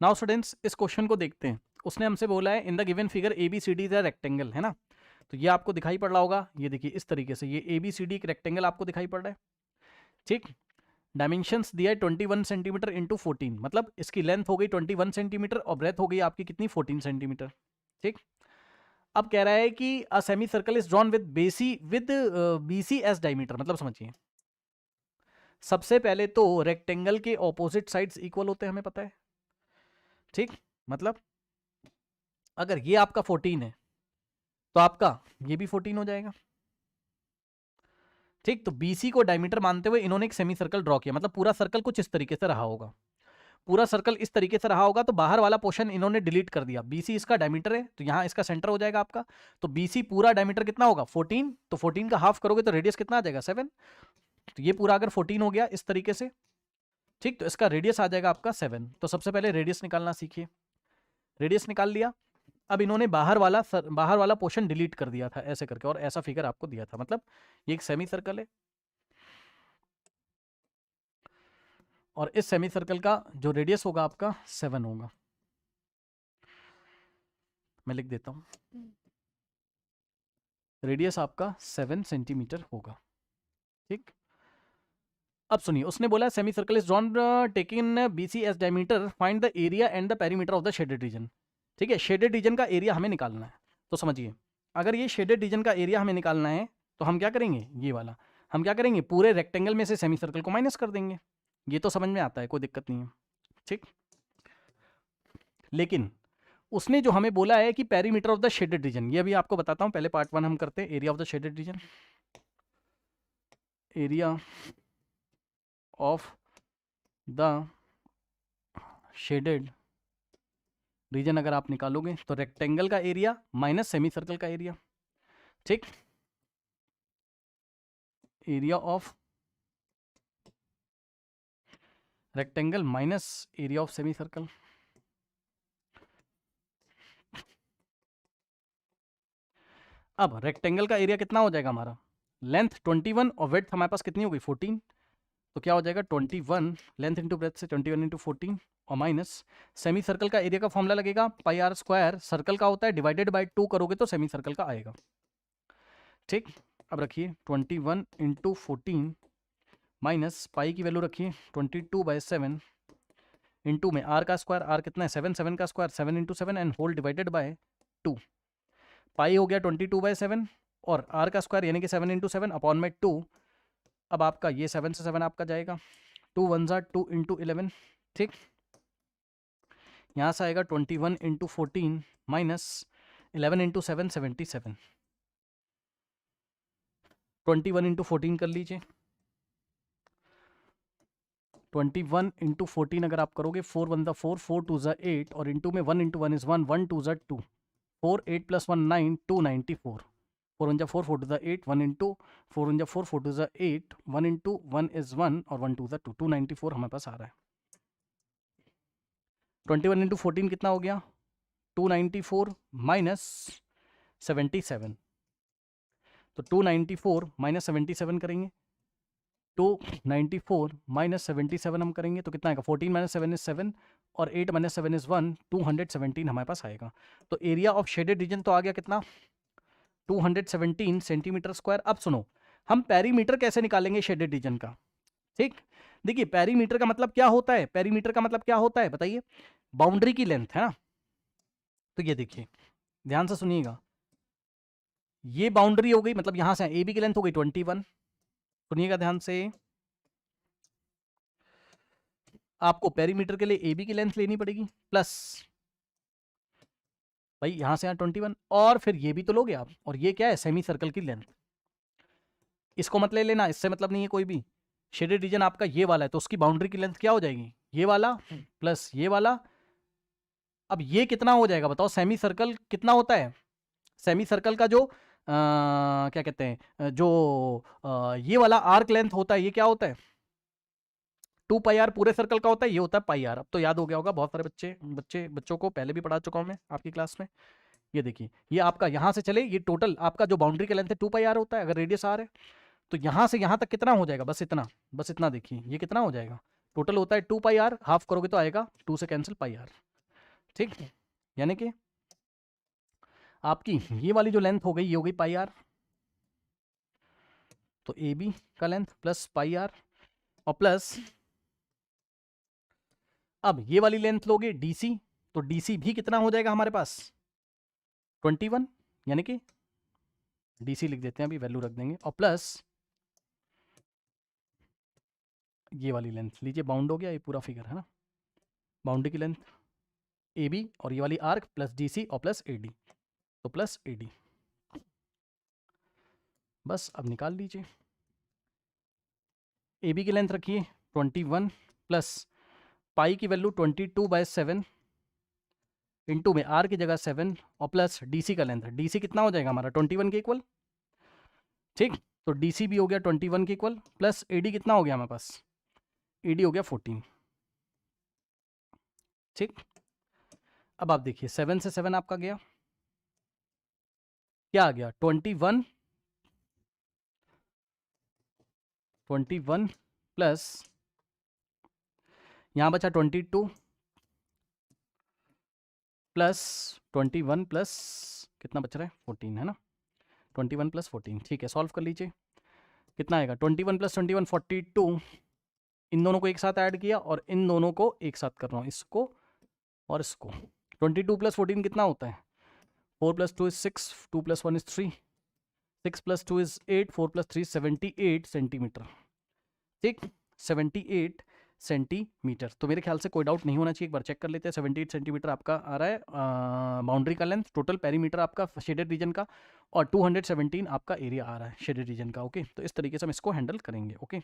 Now students इस question को देखते हैं। उसने हमसे बोला है in the given figure A B C D is a rectangle, है ना। तो ये आपको दिखाई पड़ रहा होगा, ये देखिए इस तरीके से ये ए बी सी डी एक रेक्टेंगल आपको दिखाई पड़ रहा है, ठीक। डायमेंशंस दिया है 21 सेंटीमीटर इंटू 14, मतलब इसकी लेंथ हो गई 21 सेंटीमीटर और ब्रेथ हो गई आपकी कितनी 14 सेंटीमीटर, ठीक। अब कह रहा है कि a semi circle is drawn with B C as diameter, मतलब समझिए सबसे पहले तो रेक्टेंगल के ऑपोजिट साइड्स इक्वल होते हैं, हमें पता है, ठीक। मतलब अगर ये आपका 14 है तो आपका ये भी 14 हो जाएगा, ठीक। तो BC को डायमीटर मानते हुए इन्होंने एक सेमी सर्कल ड्रॉ किया, मतलब पूरा सर्कल कुछ इस तरीके से रहा होगा, पूरा सर्कल इस तरीके से रहा होगा। तो बाहर वाला पोर्शन इन्होंने डिलीट कर दिया, BC इसका डायमीटर है तो यहाँ इसका सेंटर हो जाएगा आपका। तो BC पूरा डायमीटर कितना होगा 14, तो 14 का हाफ करोगे तो रेडियस कितना आ जाएगा 7। तो ये पूरा अगर 14 हो गया इस तरीके से, ठीक, तो इसका रेडियस आ जाएगा आपका 7। तो सबसे पहले रेडियस निकालना सीखिए। रेडियस निकाल लिया। अब इन्होंने बाहर वाला पोर्शन डिलीट कर दिया था ऐसे करके, और ऐसा फिगर आपको दिया था, मतलब ये एक सेमी सर्कल है और इस सेमी सर्कल का जो रेडियस होगा आपका 7 होगा। मैं लिख देता हूं, रेडियस आपका 7 सेंटीमीटर होगा, ठीक। अब सुनिए, उसने बोला semi circle is drawn taking BC as diameter, find the area and the perimeter of the shaded region. ठीक है, शेडेड रीजन का एरिया हमें निकालना है। तो समझिए, अगर ये शेडेड रीजन का एरिया हमें निकालना है तो हम क्या करेंगे, ये वाला हम क्या करेंगे, पूरे रेक्टेंगल में से सेमी सर्कल को माइनस कर देंगे। ये तो समझ में आता है, कोई दिक्कत नहीं है, ठीक। लेकिन उसने जो हमें बोला है कि perimeter of the shaded reason, ये अभी आपको बताता हूं, पहले पार्ट 1 हम करते हैं। Area of the shaded reason, area of the shaded reason अगर आप निकालोगे तो रेक्टेंगल का एरिया माइनस सेमी सर्कल का एरिया, ठीक। Area of rectangle minus area of semi circle. अब रेक्टेंगल का एरिया कितना हो जाएगा हमारा, लेंथ 21 और विड्थ हमारे पास कितनी हो गई 14, तो क्या हो जाएगा 21 लेंथ इंटू ब्रेथ से 21 इंटू 14 और माइनस सेमी सर्कल का एरिया का फॉर्मूला लगेगा पाई आर स्क्वायर, सर्कल का होता है डिवाइडेड बाय 2 करोगे तो सेमी सर्कल का आएगा, ठीक। अब रखिए 21 इंटू 14 माइनस पाई की वैल्यू रखिए 22/7 इंटू में आर का स्क्वायर, आर कितना है 7, 7 का square 7 into 7 and whole divided by 2। Pi हो गया 22/7 और आर का स्क्वायर यानी कि 7 इंटू 7 अपॉन में 2। अब आपका ये 7 से 7 आपका जाएगा, 2 1 ज़ा 2 इंटू 11, ठीक। यहाँ से आएगा 21 इंटू 14 माइनस 11 इंटू 7 77। 21 इंटू 14 कर लीजिए, 21 इंटू 14 अगर आप करोगे 4 1 ज़ा 4, 4 2 ज़ा 8 और इंटू में 1 इंटू 1 इज़ 1, 1 2 ज़ा 2, 4 8 प्लस 1 9, 294। 4 1 ज़ा 4, 4 2 ज़ा 8, 1 इंटू 4 1 ज़ा 4, 4 2 ज़ा 8, 1 इंटू 1 इज़ 1 और 1 2 ज़ा 2, 294 हमारे पास आ रहा है। 21 इंटू 14 कितना हो गया 294 माइनस 77। तो 294 माइनस 77 करेंगे, 294 माइनस 77 हम करेंगे तो कितना आएगा 14 माइनस 7 इज 7 और 8 माइनस 7 इज 1, 217 हमारे पास आएगा। तो एरिया ऑफ शेडेड रीजन तो आ गया कितना 217 सेंटीमीटर स्क्वायर। अब सुनो, हम पेरीमीटर कैसे निकालेंगे शेडेड रीजन का, ठीक। देखिए पेरीमीटर का मतलब क्या होता है, पेरीमीटर का मतलब क्या होता है बताइए, बाउंड्री की लेंथ, है ना। तो ये देखिए ध्यान से सुनिएगा, ये बाउंड्री हो गई, मतलब यहां से AB की लेंथ हो गई 21। सुनिएगा ध्यान से, आपको पेरीमीटर के लिए AB की लेंथ लेनी पड़ेगी प्लस भाई यहां से यहां 21 और फिर ये भी तो लोगे आप, और ये क्या है सेमी सर्कल की लेंथ। इसको मत ले लेना, इससे मतलब नहीं है कोई भी। शेडेड रीजन आपका ये वाला है तो उसकी बाउंड्री की लेंथ क्या हो जाएगी, ये वाला प्लस ये वाला। अब ये कितना हो जाएगा बताओ, सेमी सर्कल कितना होता है, सेमी सर्कल का जो क्या कहते हैं, जो ये वाला आर्क लेंथ होता है, ये क्या होता है 2 पाई आर, पूरे सर्कल का होता है, ये होता है पाई आर। अब तो याद हो गया होगा, बहुत सारे बच्चों को पहले भी पढ़ा चुका हूं मैं आपकी क्लास में। ये देखिए, ये आपका यहां से चले, ये टोटल आपका जो बाउंड्री का लेंथ है 2 पाई आर होता है, अगर रेडियस आर है तो यहां से यहां तक कितना हो जाएगा, बस इतना देखिए, ये कितना हो जाएगा, टोटल होता है 2 पाई आर, हाफ करोगे तो आएगा 2 से कैंसिल पाई आर। ठीक, यानी कि आपकी ये वाली जो लेंथ हो गई ये हो गई पाई आर, तो ए बी का लेंथ प्लस पाई आर और प्लस अब ये वाली लेंथ लोगे डीसी, तो डीसी भी कितना हो जाएगा हमारे पास 21, यानी कि डीसी लिख देते हैं, अभी वैल्यू रख देंगे, और प्लस ये वाली लेंथ लीजिए, बाउंड हो गया ये पूरा फिगर है ना, बाउंड्री की लेंथ ए बी और ये वाली आर्क प्लस डी सी और प्लस ए डी, तो प्लस ए डी। बस अब निकाल लीजिए, ए बी की लेंथ रखिए 21 प्लस पाई की वैल्यू 22/7 इंटू में आर की जगह 7 और प्लस डी सी का लेंथ, डी सी कितना हो जाएगा हमारा 21 के इक्वल, ठीक, तो डी सी भी हो गया 21 के इक्वल, प्लस ए डी कितना हो गया हमारे पास, ए डी हो गया 14, ठीक। अब आप देखिए 7 से 7 आपका गया, क्या आ गया 21 प्लस यहाँ बचा 22 प्लस 21 प्लस कितना बच रहा है 14 है ना, 21 प्लस 14, ठीक है, सॉल्व कर लीजिए, कितना आएगा 21 प्लस 21 42, इन दोनों को एक साथ ऐड किया और इन दोनों को एक साथ कर रहा हूँ, इसको और इसको, 22 प्लस 14 कितना होता है 4 plus 2 is 6, 2 plus 1 is 3, 6 plus 2 is 8, 4 plus 3 78 centimetre, ठीक, 78 सेंटीमीटर। तो मेरे ख्याल से कोई डाउट नहीं होना चाहिए, एक बार चेक कर लेते हैं। 78 सेंटीमीटर आपका आ रहा है बाउंड्री का लेंथ, टोटल पेरीमीटर आपका शेडेड रीजन का, और 217 आपका एरिया आ रहा है शेडेड रीजन का। ओके, तो इस तरीके से हम इसको हैंडल करेंगे। ओके।